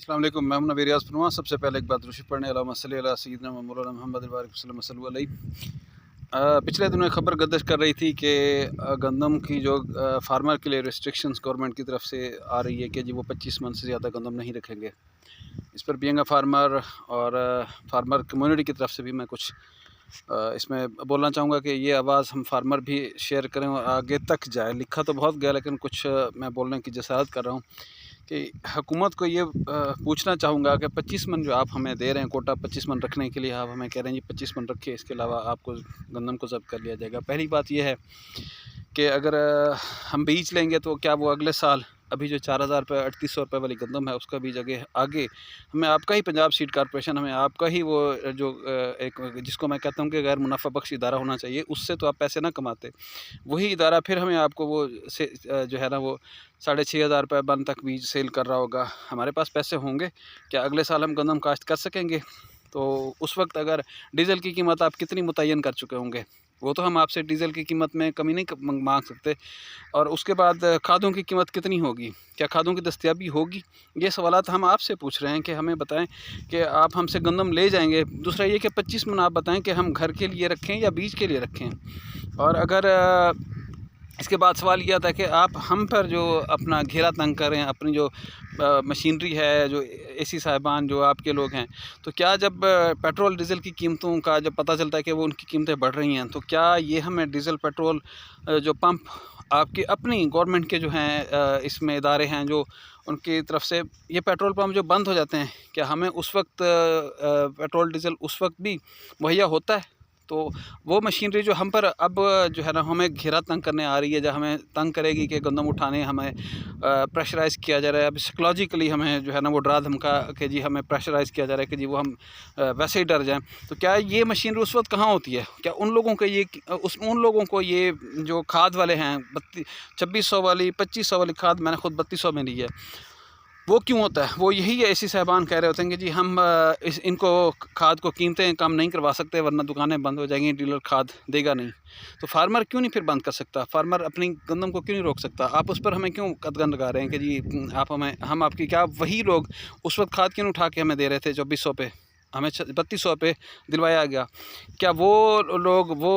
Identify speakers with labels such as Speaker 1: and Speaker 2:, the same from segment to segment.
Speaker 1: अस्सलाम वालेकुम। मैं हूं नबी रियाज़ फरमा। सबसे पहले एक बात दुरूद पढ़ने अल्लाहुम्मा सल्ली अला सय्यिदिना मौलाना मुहम्मद बारिक वसल्लम सल्लल्लाहु अलैहि। पिछले दिनों एक खबर गर्दिश कर रही थी कि गंदम की जो फार्मर के लिए रिस्ट्रिक्शंस गवर्नमेंट की तरफ से आ रही है कि जी वो 25 मन से ज़्यादा गंदम नहीं रखेंगे। इस पर बीइंग अ फार्मर और फार्मर कम्युनिटी की तरफ से भी मैं कुछ इसमें बोलना चाहूँगा कि ये आवाज़ हम फार्मर भी शेयर करें और आगे तक जाए। लिखा तो बहुत गया, लेकिन कुछ मैं बोलने की जसारत कर रहा हूँ कि हुकूमत को ये पूछना चाहूँगा कि 25 मन जो आप हमें दे रहे हैं, कोटा 25 मन रखने के लिए आप हमें कह रहे हैं जी 25 मन रखिए, इसके अलावा आपको गंदम को ज़ब्त कर लिया जाएगा। पहली बात ये है कि अगर हम बीज लेंगे तो क्या वो अगले साल अभी जो 4000 रुपये 3800 रुपये वाली गंदम है उसका बीज आगे हमें आपका ही पंजाब सीड कॉर्पोरेशन, हमें आपका ही वो जो एक जिसको मैं कहता हूँ कि गैर मुनाफा बख्श इदारा होना चाहिए, उससे तो आप पैसे ना कमाते। वही इदारा फिर हमें आपको वो से जो है ना वो 6500 रुपये बन तक बीज सेल कर रहा होगा। हमारे पास पैसे होंगे क्या अगले साल हम गंदम काश्त कर सकेंगे? तो उस वक्त अगर डीज़ल की कीमत आप कितनी मुतय्यन कर चुके होंगे, वो तो हम आपसे डीज़ल की कीमत में कमी नहीं मांग सकते। और उसके बाद खादों की कीमत कितनी होगी, क्या खादों की दस्तयाबी होगी? ये सवालात हम आपसे पूछ रहे हैं कि हमें बताएं कि आप हमसे गंदम ले जाएंगे। दूसरा ये कि 25 मन आप बताएं कि हम घर के लिए रखें या बीज के लिए रखें। और अगर इसके बाद सवाल यह था कि आप हम पर जो अपना घेरा तंग करें, अपनी जो मशीनरी है, जो एसी साहिबान जो आपके लोग हैं, तो क्या जब पेट्रोल डीज़ल की कीमतों का जब पता चलता है कि वो उनकी कीमतें बढ़ रही हैं, तो क्या ये हमें डीज़ल पेट्रोल जो पंप आपकी अपनी गवर्नमेंट के जो हैं इसमें इदारे हैं जो उनकी तरफ से ये पेट्रोल पंप जो बंद हो जाते हैं, क्या हमें उस वक्त पेट्रोल डीज़ल उस वक्त भी मुहैया होता है? तो वो मशीनरी जो हम पर अब जो है ना हमें घेरा तंग करने आ रही है, जब हमें तंग करेगी कि गंदम उठाने हमें प्रेशराइज़ किया जा रहा है। अब साइकोलॉजिकली हमें जो है ना वो डरा धमका कि जी हमें प्रेशराइज़ किया जा रहा है कि जी वो हम वैसे ही डर जाएं। तो क्या ये मशीनरी उस वक्त कहाँ होती है? क्या उन लोगों को उन लोगों को ये जो खाद वाले हैं 2600 वाली 2500 वाली खाद मैंने खुद 3200 में ली है, वो क्यों होता है? वो यही है, ऐसी साहबान कह रहे होते हैं कि जी हम इनको खाद को कीमतें कम नहीं करवा सकते वरना दुकानें बंद हो जाएंगी, डीलर खाद देगा नहीं। तो फार्मर क्यों नहीं फिर बंद कर सकता? फार्मर अपनी गंदम को क्यों नहीं रोक सकता? आप उस पर हमें क्यों कदगन लगा रहे हैं कि जी आप हमें हम आपकी क्या वही लोग उस वक्त खाद क्यों नहीं उठा के हमें दे रहे थे 2400 पे, हमें 3200 पे दिलवाया गया? क्या वो लोग वो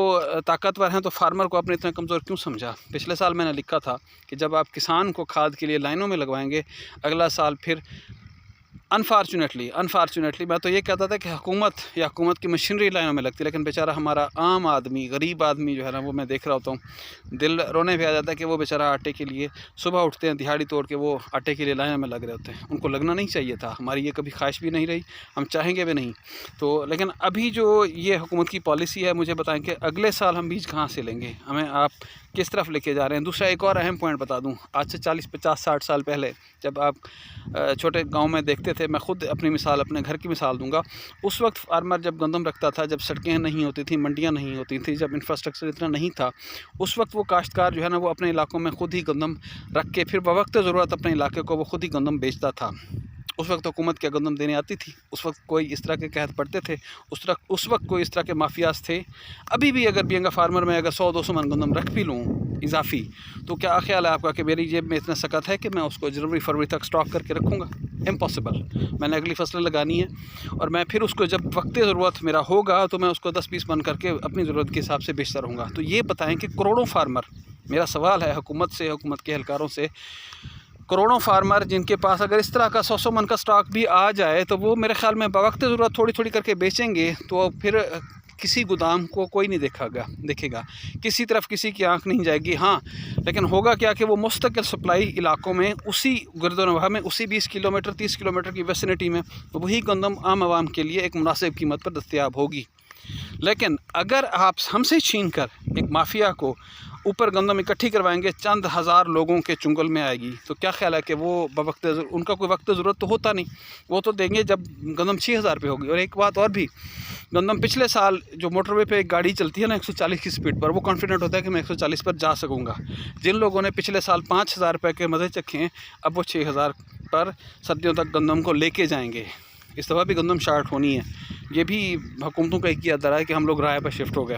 Speaker 1: ताकतवर हैं तो फार्मर को अपने इतना कमज़ोर क्यों समझा? पिछले साल मैंने लिखा था कि जब आप किसान को खाद के लिए लाइनों में लगवाएंगे, अगला साल फिर अनफॉर्चुनेटली मैं तो ये कहता था कि हुकूमत की मशीनरी लाइनों में लगती है, लेकिन बेचारा हमारा आम आदमी, गरीब आदमी जो है ना, वो मैं देख रहा होता हूँ, दिल रोने पे आ जाता है कि वो बेचारा आटे के लिए सुबह उठते हैं, दिहाड़ी तोड़ के वो आटे के लिए लाइनों में लग रहे होते हैं। उनको लगना नहीं चाहिए था, हमारी ये कभी ख्वाहिश भी नहीं रही, हम चाहेंगे भी नहीं। तो लेकिन अभी जो ये हुकूमत की पॉलिसी है, मुझे बताएं कि अगले साल हम बीज कहाँ से लेंगे? हमें आप किस तरफ लेके जा रहे हैं? दूसरा एक और अहम पॉइंट बता दूं, आज से 40 50 60 साल पहले जब आप छोटे गांव में देखते थे, मैं खुद अपनी मिसाल अपने घर की मिसाल दूंगा, उस वक्त फार्मर जब गंदम रखता था, जब सड़कें नहीं होती थी, मंडियां नहीं होती थी, जब इंफ्रास्ट्रक्चर इतना नहीं था, उस वक्त वो काश्तकार जो है ना वो अपने इलाकों में ख़ुद ही गंदम रख के फिर बवक्त ज़रूरत अपने इलाके को वो ख़ुद ही गंदम बेचता था। उस वक्त हुकूमत क्या गंदम देने आती थी? उस वक्त कोई इस तरह के कहत पड़ते थे? उस वक्त कोई इस तरह के माफियाज थे? अभी भी अगर बीइंग अ फार्मर में अगर 100-200 मन गंदम रख भी लूँ इजाफी, तो क्या ख्याल है आपका कि मेरी जेब में इतना सकत है कि मैं उसको जनवरी फरवरी तक स्टॉक करके रखूँगा? इम्पॉसिबल। मैंने अगली फसलें लगानी है और मैं फिर उसको जब वक्त ज़रूरत मेरा होगा तो मैं उसको 10-20 मन करके अपनी ज़रूरत के हिसाब से बेचता रहूँगा। तो ये बताएं कि करोड़ों फार्मर, मेरा सवाल है हुकूमत से, हुकूमत के एहलकारों से, करोड़ों फार्मर जिनके पास अगर इस तरह का 100-100 मन का स्टॉक भी आ जाए तो वो मेरे ख्याल में बवक्त ज़रूरत थोड़ी थोड़ी करके बेचेंगे, तो फिर किसी गोदाम को कोई नहीं देखेगा, किसी तरफ किसी की आंख नहीं जाएगी। हाँ, लेकिन होगा क्या कि वो मुस्तकिल सप्लाई इलाकों में, उसी गिरदोनवाह में, उसी 20 किलोमीटर 30 किलोमीटर की वेसिनिटी में वही गंदम आम आवाम के लिए एक मुनासिब कीमत पर दस्तयाब होगी। लेकिन अगर आप हमसे छीन कर एक माफिया को ऊपर गंदम इकट्ठी करवाएंगे, चंद हज़ार लोगों के चुंगल में आएगी, तो क्या ख्याल है कि वो बवक्त उनका कोई वक्त ज़रूरत तो होता नहीं, वो तो देंगे जब गंदम 6000 पे होगी। और एक बात और भी, गंदम पिछले साल जो मोटरवे पे एक गाड़ी चलती है ना 140 की स्पीड पर, वो कॉन्फिडेंट होता है कि मैं 140 पर जा सकूँगा। जिन लोगों ने पिछले साल 5000 रुपये के मज़े चखे हैं, अब वो 6000 पर सर्दियों तक गंदम को लेके जाएंगे। इस दफ़ा भी गंदम शार्ट होनी है। ये भी हुकूमतों का एक ही अदर है कि हम लोग राय पर शिफ्ट हो गए।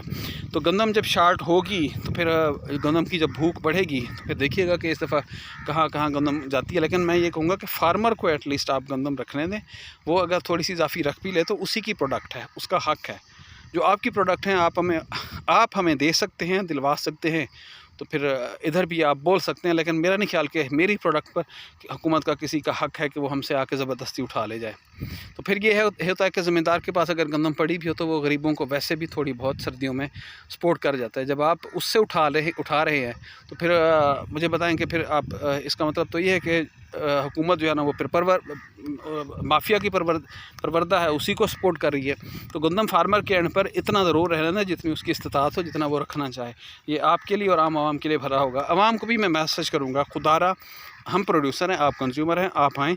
Speaker 1: तो गंदम जब शार्ट होगी तो फिर गंदम की जब भूख बढ़ेगी तो फिर देखिएगा कि इस दफ़ा कहाँ कहाँ गंदम जाती है। लेकिन मैं ये कहूँगा कि फार्मर को एटलीस्ट आप गंदम रखने दें। वो अगर थोड़ी सी इजाफी रख भी ले तो उसी की प्रोडक्ट है, उसका हक है। जो आपकी प्रोडक्ट हैं आप हमें दे सकते हैं, दिलवा सकते हैं, तो फिर इधर भी आप बोल सकते हैं। लेकिन मेरा नहीं ख्याल कि मेरी प्रोडक्ट पर हुकूमत का किसी का हक है कि वो हमसे आके ज़बरदस्ती उठा ले जाए। तो फिर ये होता है कि ज़मींदार के पास अगर गंदम पड़ी भी हो तो वो गरीबों को वैसे भी थोड़ी बहुत सर्दियों में सपोर्ट कर जाता है। जब आप उससे उठा रहे हैं तो फिर मुझे बताएं कि फिर आप इसका मतलब तो ये है कि हुकूमत जो है ना वो फिर माफिया की परवरदा है, उसी को सपोर्ट कर रही है। तो गंदम फार्मर के एंड पर इतना ज़रूर रहना ना जितनी उसकी इस्तिताअत हो, जितना वो रखना चाहे। ये आपके लिए और आम आवाम के लिए भरा होगा। आवाम को भी मैं मैसेज करूँगा, खुदारा हम प्रोड्यूसर हैं, आप कंज्यूमर हैं, आप आएँ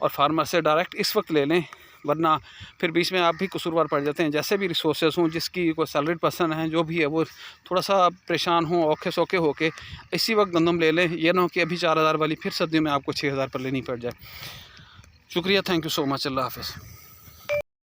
Speaker 1: और फार्मर से डायरेक्ट इस वक्त ले लें, वरना फिर बीच में आप भी कसूरवार पड़ जाते हैं। जैसे भी रिसोर्सेज हों, जिसकी कोई सैलरीड पर्सन है, जो भी है, वो थोड़ा सा परेशान हो, औखे सौखे होके इसी वक्त गंदम ले लें। ये ना हो कि अभी 4000 वाली फिर सर्दियों में आपको 6000 पर लेनी पड़ जाए। शुक्रिया, थैंक यू सो मच, अल्लाह हाफ़िज़।